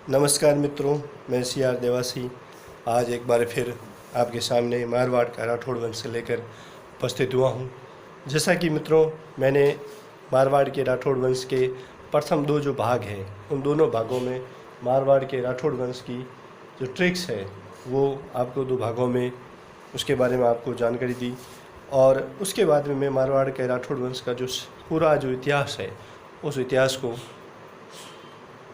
नमस्कार मित्रों, मैं CR देवासी आज एक बार फिर आपके सामने मारवाड़ का राठौड़ वंश से लेकर उपस्थित हुआ हूँ। जैसा कि मित्रों, मैंने मारवाड़ के राठौड़ वंश के प्रथम दो जो भाग हैं, उन दोनों भागों में मारवाड़ के राठौड़ वंश की जो ट्रिक्स है वो आपको दो भागों में उसके बारे में आपको जानकारी दी, और उसके बाद में मैं मारवाड़ के राठौड़ वंश का जो पूरा जो इतिहास है उस इतिहास को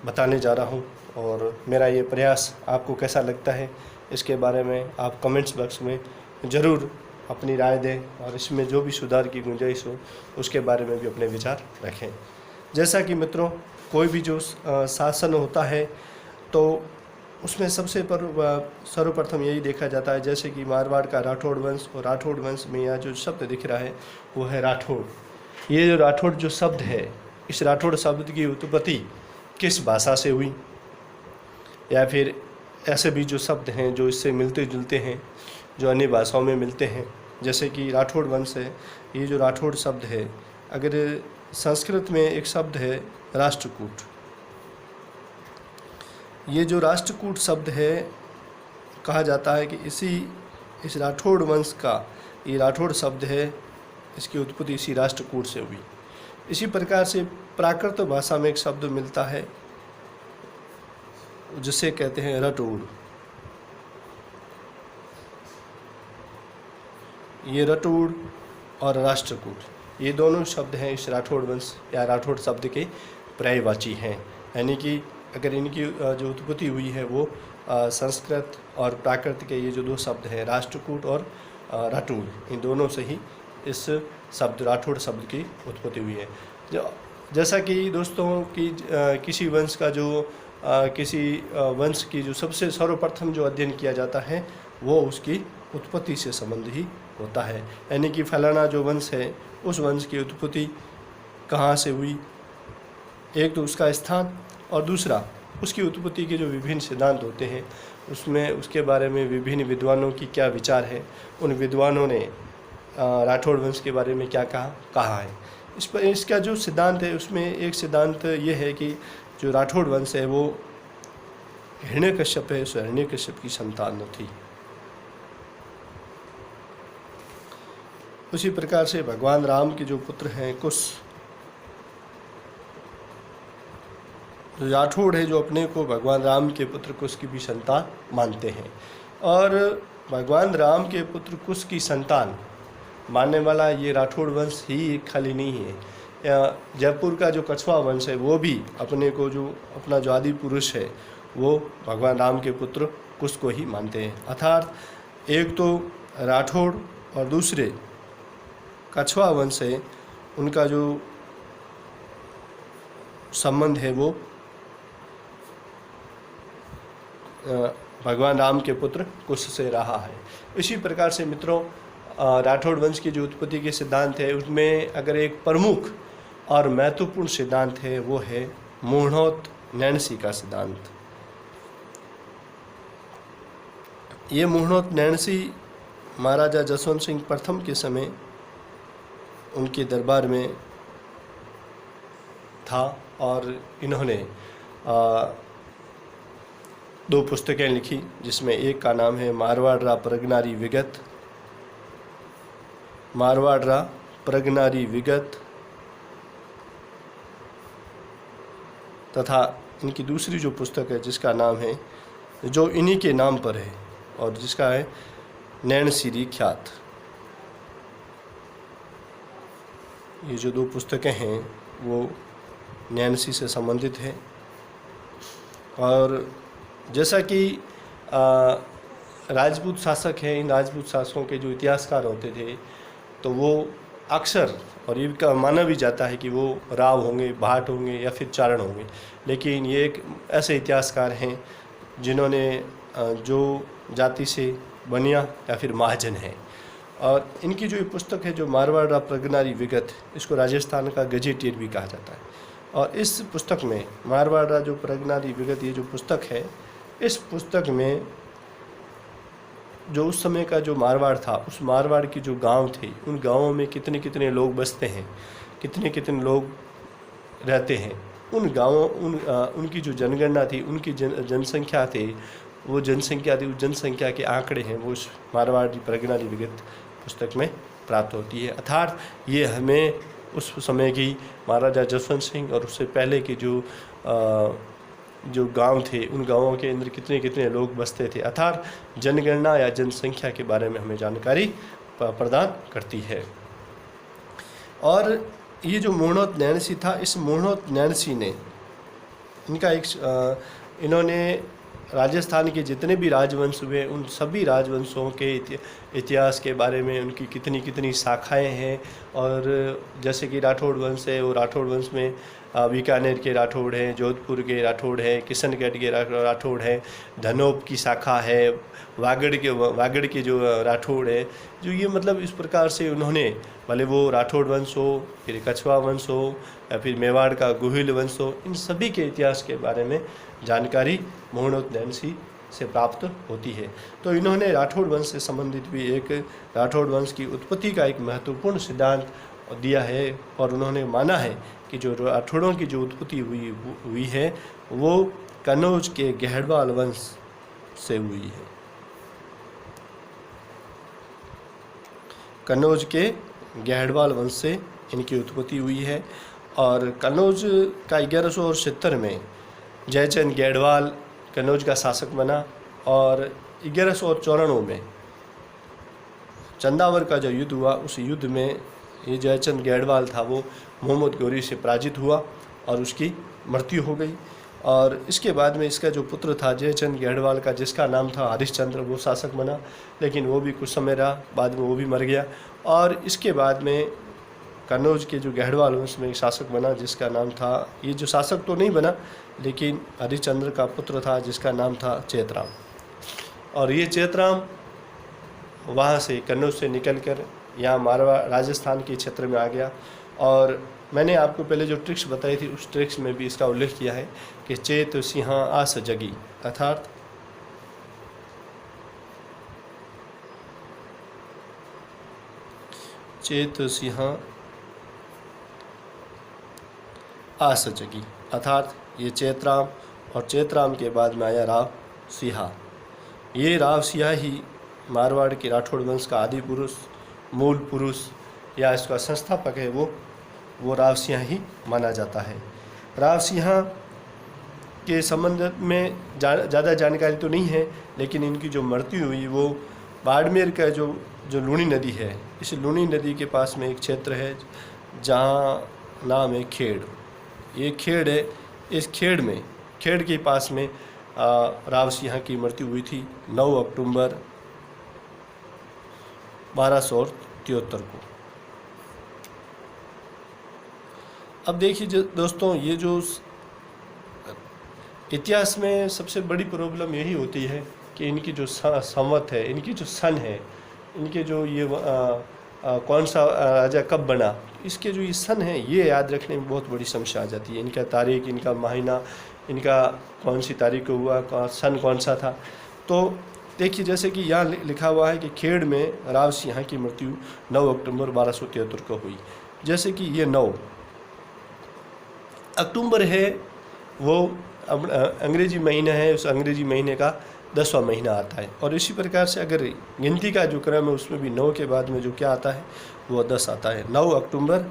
बताने जा रहा हूँ। और मेरा ये प्रयास आपको कैसा लगता है इसके बारे में आप कमेंट्स बॉक्स में ज़रूर अपनी राय दें, और इसमें जो भी सुधार की गुंजाइश हो उसके बारे में भी अपने विचार रखें। जैसा कि मित्रों, कोई भी जो शासन होता है तो उसमें सबसे सर्वप्रथम यही देखा जाता है, जैसे कि मारवाड़ का राठौड़ वंश, और राठौड़ वंश में यहाँ जो शब्द दिख रहा है वो है राठौड़। ये जो राठौड़ जो शब्द है, इस राठौड़ शब्द की उत्पत्ति किस भाषा से हुई, या फिर ऐसे भी जो शब्द हैं जो इससे मिलते जुलते हैं, जो अन्य भाषाओं में मिलते हैं। जैसे कि राठौड़ वंश है, ये जो राठौड़ शब्द है, अगर संस्कृत में एक शब्द है राष्ट्रकूट, ये जो राष्ट्रकूट शब्द है, कहा जाता है कि इस राठौड़ वंश का ये राठौड़ शब्द है, इसकी उत्पत्ति इसी राष्ट्रकूट से हुई। इसी प्रकार से प्राकृत भाषा में एक शब्द मिलता है जिसे कहते हैं रटौड़। ये रटौड़ और राष्ट्रकूट, ये दोनों शब्द हैं इस राठौड़ वंश या राठौड़ शब्द के पर्यायवाची हैं। यानी कि अगर इनकी जो उत्पत्ति हुई है वो संस्कृत और प्राकृत के ये जो दो शब्द हैं राष्ट्रकूट और रटौड़, इन दोनों से ही इस शब्द राठौड़ शब्द की उत्पत्ति हुई है। जैसा कि दोस्तों कि किसी वंश का जो किसी वंश की जो सबसे सर्वप्रथम जो अध्ययन किया जाता है वो उसकी उत्पत्ति से संबंध ही होता है। यानी कि फलाना जो वंश है उस वंश की उत्पत्ति कहाँ से हुई, एक तो उसका स्थान, और दूसरा उसकी उत्पत्ति के जो विभिन्न सिद्धांत होते हैं उसमें उसके बारे में विभिन्न विद्वानों की क्या विचार है, उन विद्वानों ने राठौड़ वंश के बारे में क्या कहा है। इस पर इसका जो सिद्धांत है उसमें एक सिद्धांत ये है कि जो राठौड़ वंश है वो हिरण्यकश्यप है, उस हिरण्यकश्यप की संतान न थी। उसी प्रकार से भगवान राम के जो पुत्र हैं कुश, जो राठौड़ है जो अपने को भगवान राम के पुत्र कुश की भी संतान मानते हैं, और भगवान राम के पुत्र कुश की संतान मानने वाला ये राठौड़ वंश ही खाली नहीं है। जयपुर का जो कछवा वंश है वो भी अपने को जो अपना जो आदि पुरुष है वो भगवान राम के पुत्र कुश को ही मानते हैं। अर्थात एक तो राठौड़ और दूसरे कछवा वंश है, उनका जो संबंध है वो भगवान राम के पुत्र कुश से रहा है। इसी प्रकार से मित्रों, राठौड़ वंश की जो उत्पत्ति के सिद्धांत है उसमें अगर एक प्रमुख और महत्वपूर्ण सिद्धांत है वो है मूढ़ोत नैणसी का सिद्धांत। ये मूढ़ोत नैणसी महाराजा जसवंत सिंह प्रथम के समय उनके दरबार में था, और इन्होंने दो पुस्तकें लिखी, जिसमें एक का नाम है मारवाड़ प्रगनारी विगत, मारवाड़ प्रगनारी विगत, तथा इनकी दूसरी जो पुस्तक है जिसका नाम है, जो इन्हीं के नाम पर है और जिसका है नैणसीरी ख्यात। ये जो दो पुस्तकें हैं वो नैणसी से संबंधित है। और जैसा कि राजपूत शासक हैं, इन राजपूत शासकों के जो इतिहासकार होते थे तो वो अक्सर, और ये माना भी जाता है कि वो राव होंगे, भाट होंगे या फिर चारण होंगे, लेकिन ये एक ऐसे इतिहासकार हैं जिन्होंने जो जाति से बनिया या फिर महाजन है। और इनकी जो ये पुस्तक है जो मारवाड़ प्रगनारी विगत, इसको राजस्थान का गजेटियर भी कहा जाता है। और इस पुस्तक में मारवाड़ जो प्रगनारी विगत ये जो पुस्तक है, इस पुस्तक में जो उस समय का जो मारवाड़ था, उस मारवाड़ की जो गांव थे, उन गांवों में कितने कितने लोग बसते हैं, कितने कितने लोग रहते हैं, उन गाँवों उनकी जो जनगणना थी, उनकी जनसंख्या थी, वो जनसंख्या थी, उस जनसंख्या के आंकड़े हैं वो उस मारवाड़ी प्रगणाली विगत पुस्तक में प्राप्त होती है। अर्थात ये हमें उस समय की महाराजा जसवंत सिंह और उससे पहले की जो गांव थे, उन गांवों के अंदर कितने कितने लोग बसते थे, अर्थात जनगणना या जनसंख्या के बारे में हमें जानकारी प्रदान करती है। और ये जो मोहनोत नैणसी था, इस मोहनोत नैणसी ने इन्होंने राजस्थान के जितने भी राजवंश हुए, उन सभी राजवंशों के इतिहास के बारे में, उनकी कितनी कितनी शाखाएं हैं। और जैसे कि राठौड़ वंश है, वो राठौड़ वंश में बीकानेर के राठौड़ हैं, जोधपुर के राठौड़ हैं, किशनगढ़ के राठौड़ हैं, धनोप की शाखा है, वागड़ के जो राठौड़ है, जो ये मतलब इस प्रकार से उन्होंने, भले वो राठौड़ वंश हो, फिर कछवा वंश हो, या फिर मेवाड़ का गुहिल वंश हो, इन सभी के इतिहास के बारे में जानकारी मोहनोत नैणसी से प्राप्त होती है। तो इन्होंने राठौड़ वंश से संबंधित भी एक राठौड़ वंश की उत्पत्ति का एक महत्वपूर्ण सिद्धांत दिया है, और उन्होंने माना है कि जो राठौड़ों की जो उत्पत्ति हुई है वो कन्नौज के गहड़वाल वंश से हुई है। कन्नौज के गहड़वाल वंश से इनकी उत्पत्ति हुई है। और कन्नौज का 1170 में जयचंद गैडवाल कन्नौज का शासक बना, और 1194 में चंदावर का जो युद्ध हुआ, उस युद्ध में ये जयचंद गैडवाल था वो मोहम्मद गौरी से पराजित हुआ और उसकी मृत्यु हो गई। और इसके बाद में इसका जो पुत्र था जयचंद गैडवाल का, जिसका नाम था हरिश्चंद्र, वो शासक बना, लेकिन वो भी कुछ समय रहा, बाद में वो भी मर गया। और इसके बाद में कन्नौज के जो गहड़वाल वंश में एक शासक बना जिसका नाम था, ये जो शासक तो नहीं बना लेकिन हरिश्चंद्र का पुत्र था जिसका नाम था चेतराम। और ये चेतराम वहाँ से कन्नौज से निकलकर यहाँ मारवाड़ राजस्थान के क्षेत्र में आ गया। और मैंने आपको पहले जो ट्रिक्स बताई थी, उस ट्रिक्स में भी इसका उल्लेख किया है कि चेत सिंहा आस जगी, अर्थात चेत सिंहा आस जगी, अर्थात ये चेतराम, और चेतराम के बाद में आया राव सिंहा। ये राव सिंहा ही मारवाड़ के राठौड़ वंश का आदि पुरुष, मूल पुरुष या इसका संस्थापक है, वो राव सिंहा ही माना जाता है। राव सिंहा के संबंध में ज़्यादा जानकारी तो नहीं है, लेकिन इनकी जो मृत्यु हुई वो बाड़मेर का जो लूणी नदी है, इस लूणी नदी के पास में एक क्षेत्र है जहाँ नाम है खेड़। ये खेड़ है, इस खेड़ के पास में राव सिंहा की मृत्यु हुई थी 9 अक्टूबर 1273 को। अब देखिए दोस्तों, ये जो इतिहास में सबसे बड़ी प्रॉब्लम यही होती है कि इनकी जो संवत है, इनकी जो सन है, इनके जो ये कौन सा राजा कब बना, इसके जो ये सन है ये याद रखने में बहुत बड़ी समस्या आ जाती है। इनका तारीख, इनका महीना, इनका कौन सी तारीख को हुआ, सन कौन सा था। तो देखिए जैसे कि यहाँ लिखा हुआ है कि खेड़ में राव सिंहा की मृत्यु 9 अक्टूबर 1273 को हुई। जैसे कि ये 9 अक्टूबर है, वो अंग्रेजी महीना है, उस अंग्रेजी महीने का 10वां महीना आता है। और इसी प्रकार से अगर गिनती का जो क्रम है उसमें भी 9 के बाद में जो क्या आता है वो 10 आता है। 9 अक्टूबर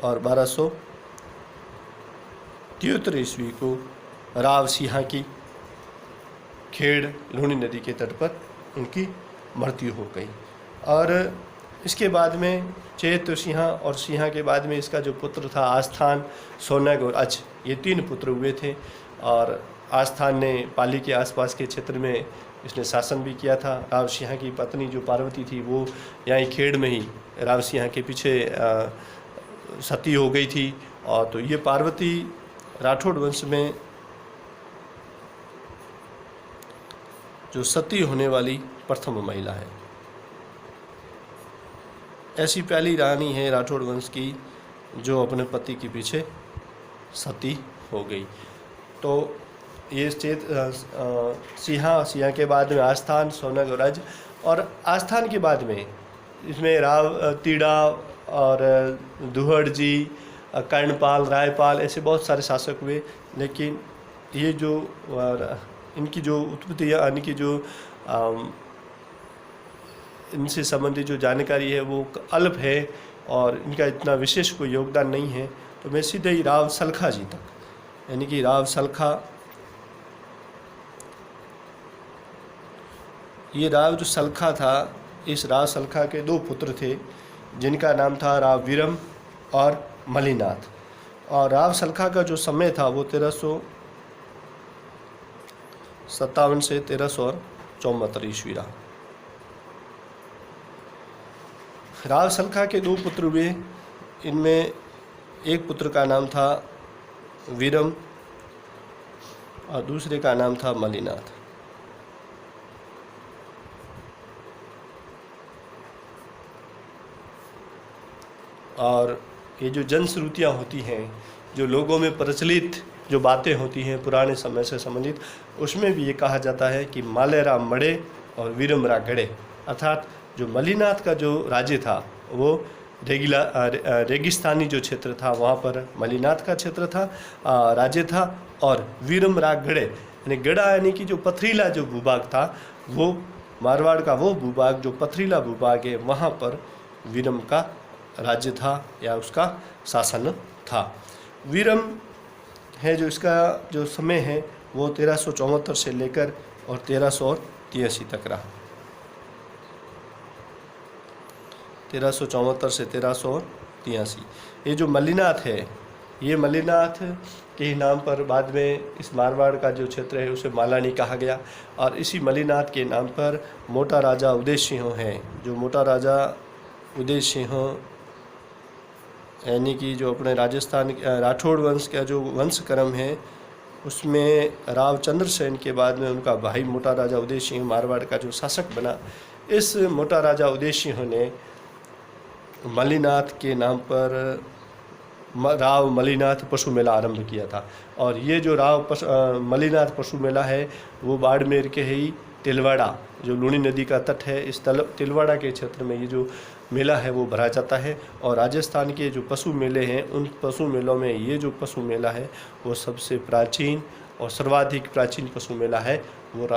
और 1273 ईस्वी को राव सिंहा की खेड़ लूणी नदी के तट पर उनकी मृत्यु हो गई। और इसके बाद में चेत सिंहा और सिंहा के बाद में इसका जो पुत्र था आस्थान, सोनग और अच, ये 3 पुत्र हुए थे। और आस्थान ने पाली के आसपास के क्षेत्र में इसने शासन भी किया था। राव सिंहा की पत्नी जो पार्वती थी वो यहाँ खेड़ में ही राव सिंहा के पीछे सती हो गई थी। और तो ये पार्वती राठौड़ वंश में जो सती होने वाली प्रथम महिला है, ऐसी पहली रानी है राठौड़ वंश की जो अपने पति के पीछे सती हो गई। तो ये सिंहा के बाद में आस्थान, सोनग और अज। और आस्थान के बाद में इसमें राव तीड़ा और दुहड़ जी कर्णपाल, रायपाल, ऐसे बहुत सारे शासक हुए, लेकिन ये जो इनकी जो उत्पत्ति यानी कि जो इनसे संबंधित जो जानकारी है वो अल्प है और इनका इतना विशेष कोई योगदान नहीं है। तो मैं सीधे ही राव सलखा जी तक, यानी कि राव सलखा, ये राव जो सलखा था, इस राव सलखा के 2 पुत्र थे जिनका नाम था राव वीरम और मलिनाथ। और राव सलखा का जो समय था वो 1357 से 1374 ईस्वी रहा। राव सलखा के 2 पुत्र हुए, इनमें एक पुत्र का नाम था वीरम और दूसरे का नाम था मलिनाथ। और ये जो जनश्रुतियाँ होती हैं, जो लोगों में प्रचलित जो बातें होती हैं पुराने समय से संबंधित, उसमें भी ये कहा जाता है कि मालेरा मड़े और वीरमरा गड़े, अर्थात जो मलिनाथ का जो राज्य था वो रेगिस्तानी जो क्षेत्र था वहाँ पर मलिनाथ का क्षेत्र था, राज्य था। और वीरमरा गड़े यानी गड़ा यानी कि जो पथरीला जो भूभाग था, वो मारवाड़ का वो भूभाग जो पथरीला भूभाग है, वहाँ पर वीरम का राज्य था या उसका शासन था। वीरम है जो इसका जो समय है वो 1374 से लेकर और 1383 तक रहा। 1374 से 1383। ये जो मलिनाथ है, ये मलिनाथ के नाम पर बाद में इस मारवाड़ का जो क्षेत्र है उसे मालानी कहा गया। और इसी मलिनाथ के नाम पर मोटा राजा उदय सिंह है। जो मोटा राजा उदय सिंह यानी कि जो अपने राजस्थान राठौड़ वंश का जो वंश क्रम है उसमें राव चंद्रसेन के बाद में उनका भाई मोटा राजा उदय सिंह मारवाड़ का जो शासक बना। इस मोटा राजा उदय सिंह ने मलिनाथ के नाम पर राव मलिनाथ पशु मेला आरंभ किया था। और ये जो मलिनाथ पशु मेला है वो बाड़मेर के ही तिलवाड़ा, जो लूणी नदी का तट है, इस तिलवाड़ा के क्षेत्र में ये जो मेला है वो भरा जाता है। और राजस्थान के जो पशु मेले हैं उन पशु मेलों में ये जो पशु मेला है वो सबसे प्राचीन और सर्वाधिक प्राचीन पशु मेला है, वो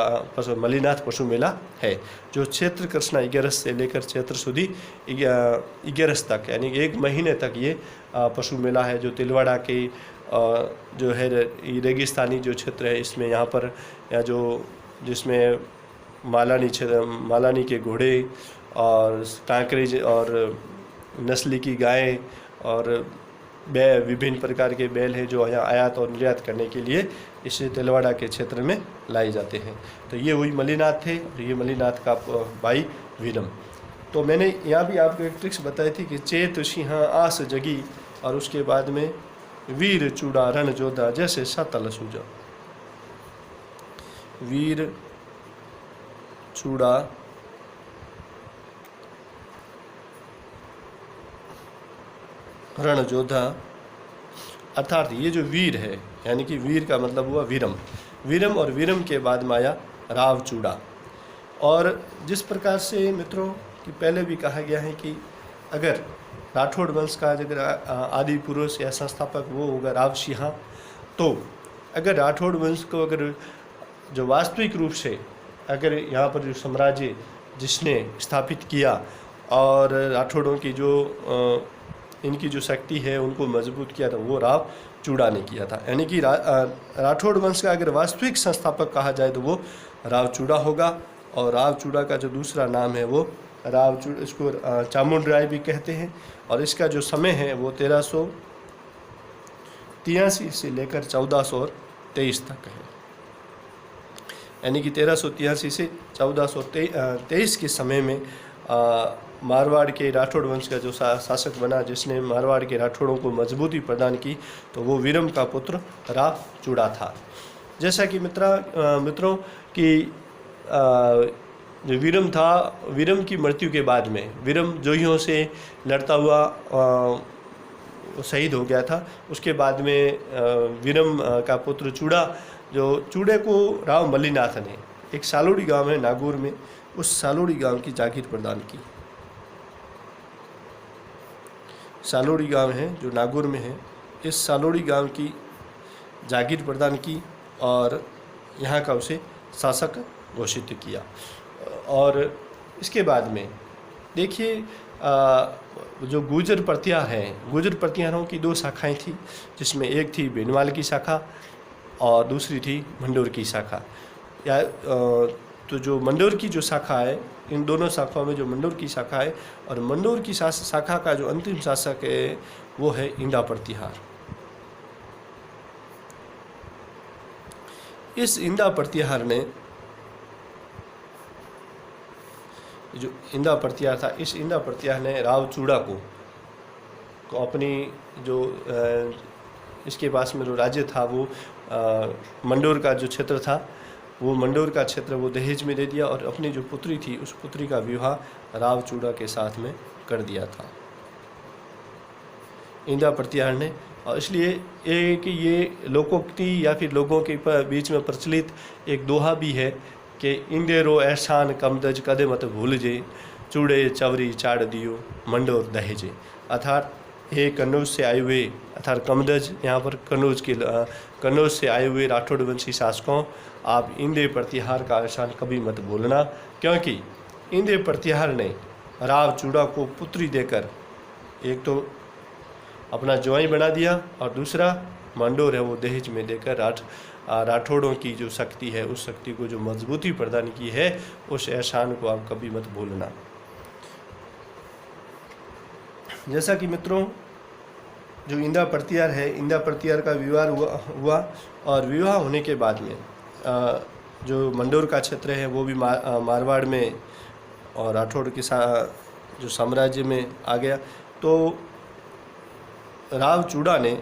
मलिनाथ पशु मेला है, जो क्षेत्र कृष्णा 11 से लेकर क्षेत्र सुधी 11 तक यानी 1 महीने तक ये पशु मेला है। जो तिलवाड़ा के जो है रेगिस्तानी जो क्षेत्र है इसमें यहाँ पर या जो जिसमें मालानी के घोड़े और कांकरेज और नस्ली की गायें और विभिन्न प्रकार के बैल हैं जो यहाँ आयात और निर्यात करने के लिए इस तिलवाड़ा के क्षेत्र में लाए जाते हैं। तो ये वही मलिनाथ थे और ये मलिनाथ का भाई वीरम। तो मैंने यहाँ भी आपको एक ट्रिक्स बताई थी कि चेत सिंह आस जगी और उसके बाद में वीर चूड़ा रण जोधा जैसे सतल सूजा। वीर चूड़ा रण जोधा, अर्थात ये जो वीर है यानी कि वीर का मतलब हुआ वीरम, वीरम और वीरम के बाद में आया राव चूड़ा। और जिस प्रकार से मित्रों कि पहले भी कहा गया है कि अगर राठौड़ वंश का अगर आदि पुरुष या संस्थापक वो होगा राव सिंह, तो अगर राठौड़ वंश को अगर जो वास्तविक रूप से अगर यहाँ पर जो साम्राज्य जिसने स्थापित किया और राठौड़ों की जो इनकी जो शक्ति है उनको मजबूत किया था वो राव चूड़ा ने किया था। यानी कि राठौड़ वंश का अगर वास्तविक संस्थापक कहा जाए तो वो राव चूड़ा होगा। और राव चूड़ा का जो दूसरा नाम है वो राव चूड़ा, इसको चामुंड राय भी कहते हैं। और इसका जो समय है वो 1383 से लेकर 1423 तक है। यानी कि 1383 से 1423 के समय में मारवाड़ के राठौड़ वंश का जो शासक बना जिसने मारवाड़ के राठौड़ों को मजबूती प्रदान की तो वो वीरम का पुत्र राव चूड़ा था। जैसा कि मित्रों कि जो वीरम था, वीरम की मृत्यु के बाद में वीरम जोहियों से लड़ता हुआ शहीद हो गया था। उसके बाद में वीरम का पुत्र चूड़ा, जो चूड़े को राव मलिनाथ ने एक सालोड़ी गांव है नागौर में, उस सालोड़ी गांव की जागीर प्रदान की। सालोड़ी गांव है जो नागौर में है, इस सालोड़ी गांव की जागीर प्रदान की और यहाँ का उसे शासक घोषित किया। और इसके बाद में देखिए जो गुर्जर प्रत्याहार हैं, गुर्जर प्रत्याहारों की 2 शाखाएं थी, जिसमें एक थी बेनवाल की शाखा और दूसरी थी मंडोर की शाखा। या तो जो मंडोर की जो शाखा है, इन दोनों शाखाओं में जो मंडोर की शाखा है और मंडोर की शाखा का जो अंतिम शासक है वो है इंदा प्रत्याहार। इस इंदा प्रत्याहार ने जो इंदा प्रत्याहार था, इस इंदा प्रत्याहार ने राव चूड़ा को अपनी जो इसके पास में जो राज्य था वो मंडोर का जो क्षेत्र था, वो मंडोर का क्षेत्र वो दहेज में दे दिया और अपनी जो पुत्री थी उस पुत्री का विवाह राव चूड़ा के साथ में कर दिया था इंदा प्रत्याहार ने। और इसलिए एक ये लोकोक्ति या फिर लोगों के बीच में प्रचलित एक दोहा भी है कि इंदेरो एहसान कमदज कदे मत भूल जे, चूड़े चवरी चाड़ दियो मंडोर दहेजे। अर्थात हे कन्नौज से आए हुए, अर्थात कमदज यहाँ पर कन्नौज से आए हुए राठौड़ वंशी शासकों, आप इंदे प्रत्याहार का एहसान कभी मत भूलना, क्योंकि इंदे प्रत्याहार ने राव चूड़ा को पुत्री देकर एक तो अपना ज्वाई बना दिया और दूसरा मंडोर है वो दहेज में देकर राठौड़ों की जो शक्ति है उस शक्ति को जो मजबूती प्रदान की है, उस एहसान को आप कभी मत भूलना। जैसा कि मित्रों जो इंदा प्रत्याहार है, इंदा प्रत्याहार का विवाह हुआ और विवाह होने के बाद में जो मंडोर का क्षेत्र है वो भी मारवाड़ में और राठौड़ के जो साम्राज्य में आ गया। तो राव चूड़ा ने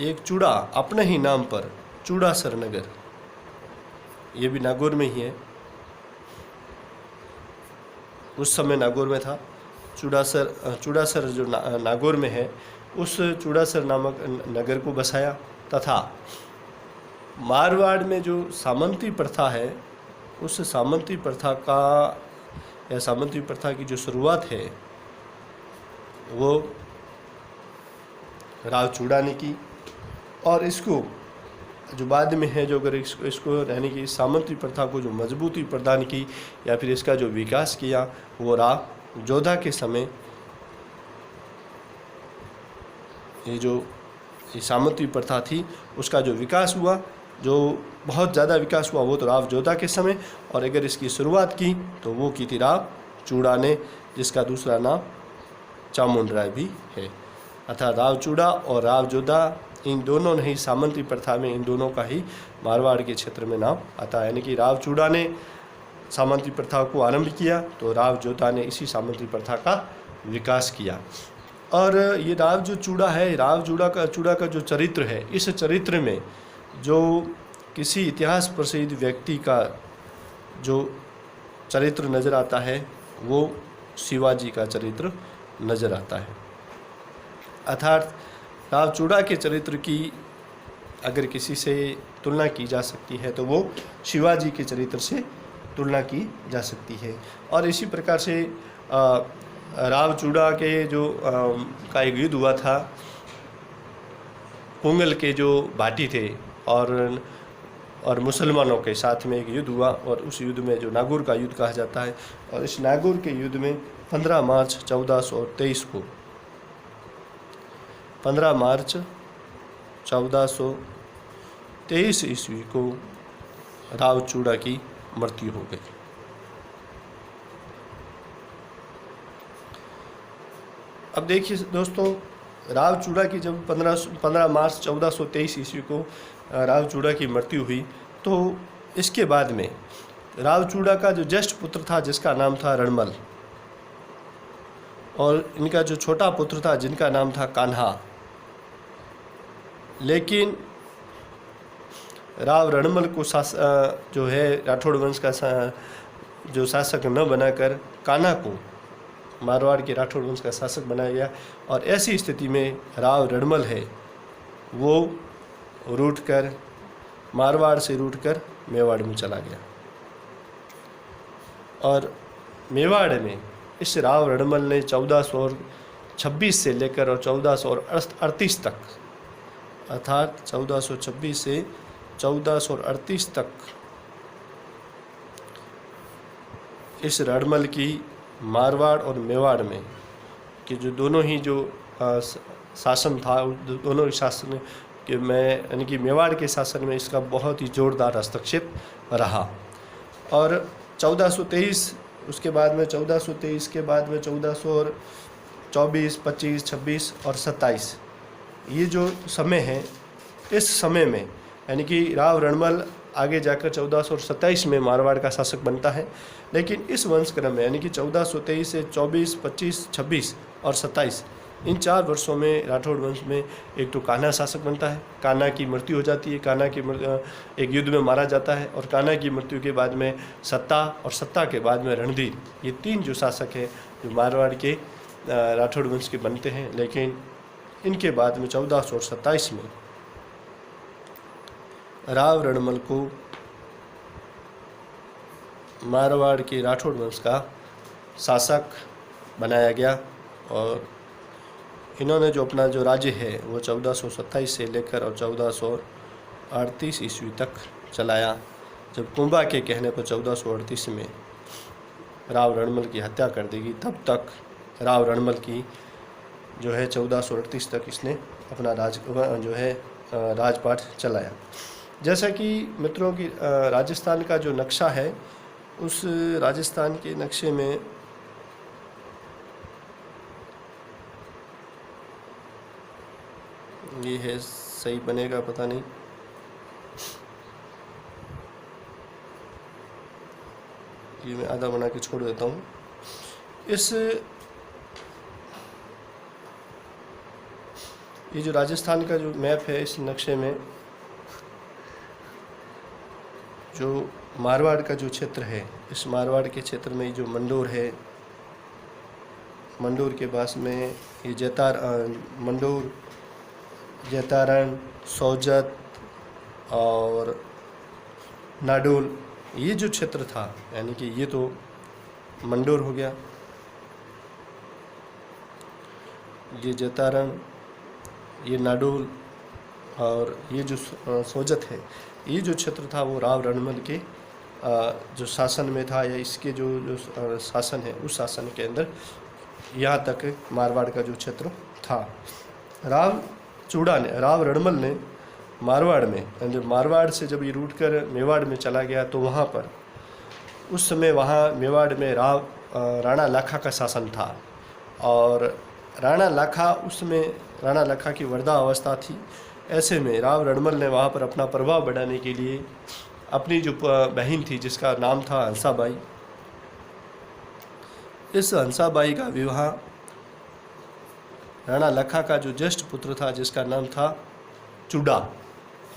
एक चूड़ा अपने ही नाम पर चूड़ासर नगर, ये भी नागौर में ही है, उस समय नागौर में था, चूड़ासर जो नागौर में है उस चूड़ासर नामक नगर को बसाया तथा मारवाड़ में जो सामंती प्रथा है उस सामंती प्रथा का या सामंती प्रथा की जो शुरुआत है वो राव चूड़ा ने की। और इसको जो बाद में है जो अगर इसको यानी कि सामंती प्रथा को जो मजबूती प्रदान की या फिर इसका जो विकास किया वो राव जोधा के समय ये सामंती प्रथा थी उसका जो विकास हुआ, जो बहुत ज़्यादा विकास हुआ वो तो राव जोधा के समय, और अगर इसकी शुरुआत की तो वो की थी राव चूड़ा ने, जिसका दूसरा नाम चामुंड राय भी है। अर्थात राव चूड़ा और राव जोधा इन दोनों ने ही सामंती प्रथा में इन दोनों का ही मारवाड़ के क्षेत्र में नाम आता है। यानी कि राव चूड़ा ने सामंती प्रथा को आरंभ किया तो राव जोधा ने इसी सामंती प्रथा का विकास किया। और ये राव जो चूड़ा है, राव चूड़ा का जो चरित्र है, इस चरित्र में जो किसी इतिहास प्रसिद्ध व्यक्ति का जो चरित्र नज़र आता है वो शिवाजी का चरित्र नज़र आता है। अर्थात राव चूड़ा के चरित्र की अगर किसी से तुलना की जा सकती है तो वो शिवाजी के चरित्र से तुलना की जा सकती है। और इसी प्रकार से राव चूड़ा के जो का एक युद्ध हुआ था, पुंगल के जो भाटी थे और मुसलमानों के साथ में एक युद्ध हुआ और उस युद्ध में जो नागौर का युद्ध कहा जाता है, और इस नागौर के युद्ध में 15 मार्च 1423 को 15 मार्च 1423 ईस्वी को राव चूड़ा की मृत्यु हो गई। अब देखिए दोस्तों, राव चूड़ा की जब 15 मार्च 1423 ईस्वी को राव चूड़ा की मृत्यु हुई तो इसके बाद में राव चूड़ा का जो ज्येष्ठ पुत्र था जिसका नाम था रणमल, और इनका जो छोटा पुत्र था जिनका नाम था कान्हा, लेकिन राव रणमल को जो है राठौड़ वंश का जो शासक न बनाकर कान्हा को मारवाड़ के राठौड़ वंश का शासक बनाया गया। और ऐसी स्थिति में राव रणमल है वो रूठकर मारवाड़ से रूठकर मेवाड़ में चला गया, और मेवाड़ में इस राव रणमल ने 1426 से लेकर और 1438 तक, अर्थात 1426 से 1438 तक इस रणमल की मारवाड़ और मेवाड़ में कि जो दोनों ही जो शासन था, दोनों शासन के में यानी कि मेवाड़ के शासन में इसका बहुत ही जोरदार हस्तक्षेप रहा। और 1423 उसके बाद में 1423 के बाद में 1424, 25, 26 और 27 ये जो समय है, इस समय में यानी कि राव रणमल आगे जाकर 1427 में मारवाड़ का शासक बनता है। लेकिन इस वंशक्रम में यानी कि 1423 से 24, 25, 26 और 27 इन 4 वर्षों में राठौड़ वंश में एक तो कान्हा शासक बनता है, कान्हा की मृत्यु हो जाती है, कान्हा की एक युद्ध में मारा जाता है, और कान्हा की मृत्यु के बाद में सत्ता, और सत्ता के बाद में रणधीर, ये 3 जो शासक हैं जो मारवाड़ के राठौड़ वंश के बनते हैं। लेकिन इनके बाद में 1427 में राव रणमल को मारवाड़ के राठौड़ वंश का शासक बनाया गया, और इन्होंने जो अपना जो राज्य है वो 1427 से लेकर और 1438 ईस्वी तक चलाया, जब कुंभा के कहने पर 1438 में राव रणमल की हत्या कर देगी। तब तक राव रणमल की जो है 1438 तक इसने अपना जो है राजपाट चलाया। जैसा कि मित्रों की राजस्थान का जो नक्शा है, उस राजस्थान के नक्शे में ये है, सही बनेगा पता नहीं, ये मैं आधा बना के छोड़ देता हूँ। ये जो राजस्थान का जो मैप है, इस नक्शे में जो मारवाड़ का जो क्षेत्र है, इस मारवाड़ के क्षेत्र में जो मंडोर है, मंडोर के पास में ये मंडोर, जैतारण, सोजत और नाडोल, ये जो क्षेत्र था, यानी कि ये तो मंडोर हो गया, ये जैतारण, ये नाडोल और ये जो सोजत है, ये जो क्षेत्र था वो राव रणमल के जो शासन में था, या इसके जो शासन है उस शासन के अंदर यहाँ तक मारवाड़ का जो क्षेत्र था। राव रणमल ने मारवाड़ में, जब मारवाड़ से जब ये रूट कर मेवाड़ में चला गया, तो वहाँ पर उस समय वहाँ मेवाड़ में राणा लाखा का शासन था, और राणा लाखा की वृद्धा अवस्था थी। ऐसे में राव रणमल ने वहाँ पर अपना प्रभाव बढ़ाने के लिए अपनी जो बहन थी जिसका नाम था हंसाबाई, इस हंसाबाई का विवाह राणा लखा का जो ज्येष्ठ पुत्र था जिसका नाम था चूड़ा।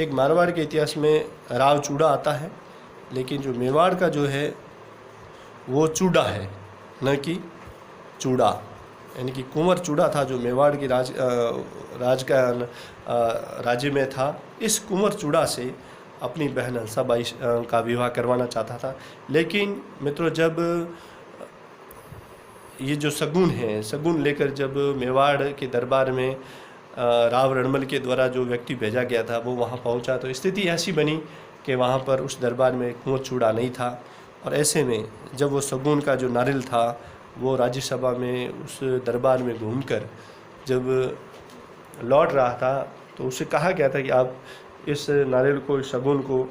एक मारवाड़ के इतिहास में राव चूड़ा आता है, लेकिन जो मेवाड़ का जो है वो चूड़ा है, न कि चूड़ा, यानी कि कुंवर चूड़ा था जो मेवाड़ की राज्य में था। इस कुंवर चूड़ा से अपनी बहन हंसाबाई का विवाह करवाना चाहता था। लेकिन मित्रों, जब ये जो शगुन है, शगुन लेकर जब मेवाड़ के दरबार में राव रणमल के द्वारा जो व्यक्ति भेजा गया था वो वहाँ पहुँचा, तो स्थिति ऐसी बनी कि वहाँ पर उस दरबार में कुंवर चूड़ा नहीं था। और ऐसे में जब वो शगुन का जो नारियल था वो राज्यसभा में उस दरबार में घूमकर जब लौट रहा था, तो उसे कहा गया था कि आप इस नारियल को, शगुन को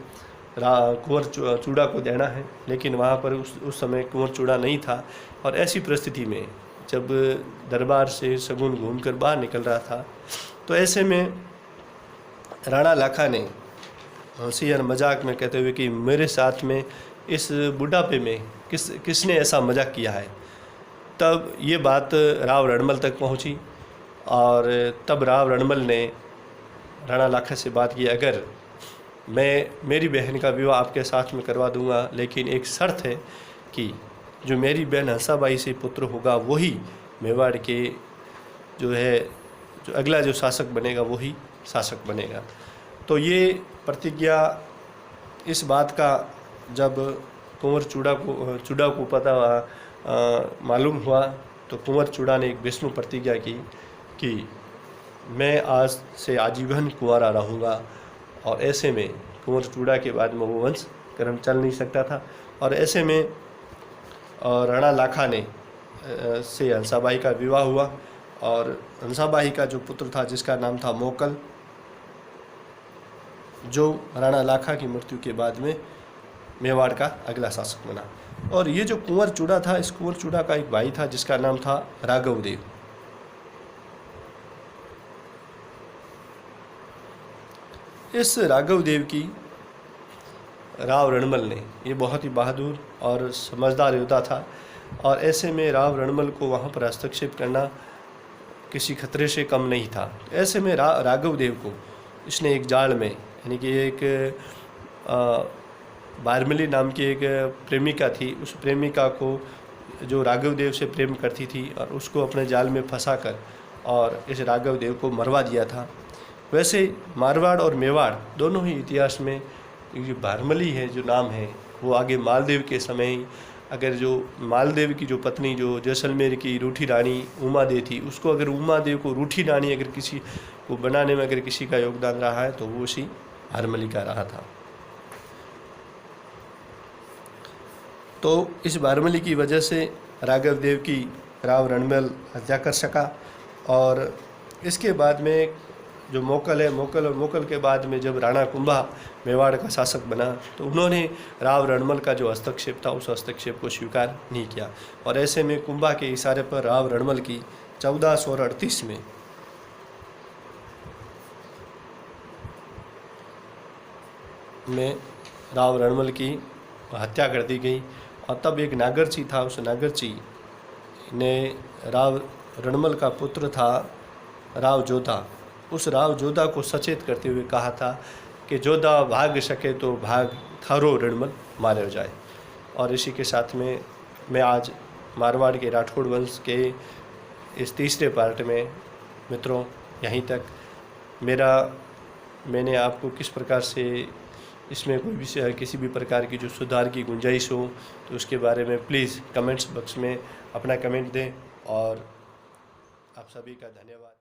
कुंवर चूड़ा को देना है। लेकिन वहाँ पर उस समय कुंवर चूड़ा नहीं था। और ऐसी परिस्थिति में जब दरबार से शगुन घूमकर बाहर निकल रहा था, तो ऐसे में राणा लाखा ने हंसी और मजाक में कहते हुए कि मेरे साथ में इस बुढ़ापे में किसने ऐसा मजाक किया है। तब ये बात राव रणमल तक पहुंची, और तब राव रणमल ने राणा लाखा से बात की, अगर मेरी बहन का विवाह आपके साथ में करवा दूंगा, लेकिन एक शर्त है कि जो मेरी बहन हंसाबाई से पुत्र होगा वही मेवाड़ के जो अगला जो शासक बनेगा वही शासक बनेगा। तो ये प्रतिज्ञा, इस बात का जब कुंवर चूड़ा को पता मालूम हुआ, तो कुंवर चूड़ा ने एक भीष्म प्रतिज्ञा की कि मैं आज से आजीवन कुंवारा रहूँगा। और ऐसे में कुंवर चूड़ा के बाद में वो वंश क्रम चल नहीं सकता था। और ऐसे में राणा लाखा ने से हंसाबाई का विवाह हुआ और हंसाबाई का जो पुत्र था जिसका नाम था मोकल, जो राणा लाखा की मृत्यु के बाद में मेवाड़ का अगला शासक बना। और ये जो कुंवर चूड़ा था, इस कुंवर चूड़ा का एक भाई था जिसका नाम था राघव देव। इस राघव देव की राव रणमल ने, ये बहुत ही बहादुर और समझदार योद्धा था और ऐसे में राव रणमल को वहाँ पर हस्तक्षेप करना किसी खतरे से कम नहीं था। ऐसे में राघव देव को इसने एक जाल में, यानी कि एक बारमिली नाम की एक प्रेमिका थी, उस प्रेमिका को जो राघव देव से प्रेम करती थी और उसको अपने जाल में फंसाकर और इस राघव देव को मरवा दिया था। वैसे मारवाड़ और मेवाड़ दोनों ही इतिहास में जो बारमिली है जो नाम है वो आगे मालदेव के समय ही, अगर जो मालदेव की जो पत्नी जो जैसलमेर की रूठी रानी उमादेव थी, उसको अगर उमादेव को रूठी रानी अगर किसी को बनाने में अगर किसी का योगदान रहा है तो वो उसी बारमिली का रहा था। तो इस बारमिली की वजह से राघव देव की राव रणमल हत्या कर सका। और इसके बाद में जो मोकल है, मोकल के बाद में जब राणा कुंभा मेवाड़ का शासक बना तो उन्होंने राव रणमल का जो हस्तक्षेप था उस हस्तक्षेप को स्वीकार नहीं किया। और ऐसे में कुंभा के इशारे पर राव रणमल की 1438 में राव रणमल की हत्या कर दी गई। और तब एक नागरची था, उस नागरची ने राव रणमल का पुत्र था राव जोधा, उस राव जोधा को सचेत करते हुए कहा था कि जोधा भाग सके तो भाग थारो रणमल मारे जाए। और इसी के साथ में मैं आज मारवाड़ के राठौड़ वंश के इस तीसरे पार्ट में मित्रों यहीं तक। मैंने आपको किस प्रकार से इसमें कोई भी किसी भी प्रकार की जो सुधार की गुंजाइश हो तो उसके बारे में प्लीज़ कमेंट्स बॉक्स में अपना कमेंट दें। और आप सभी का धन्यवाद।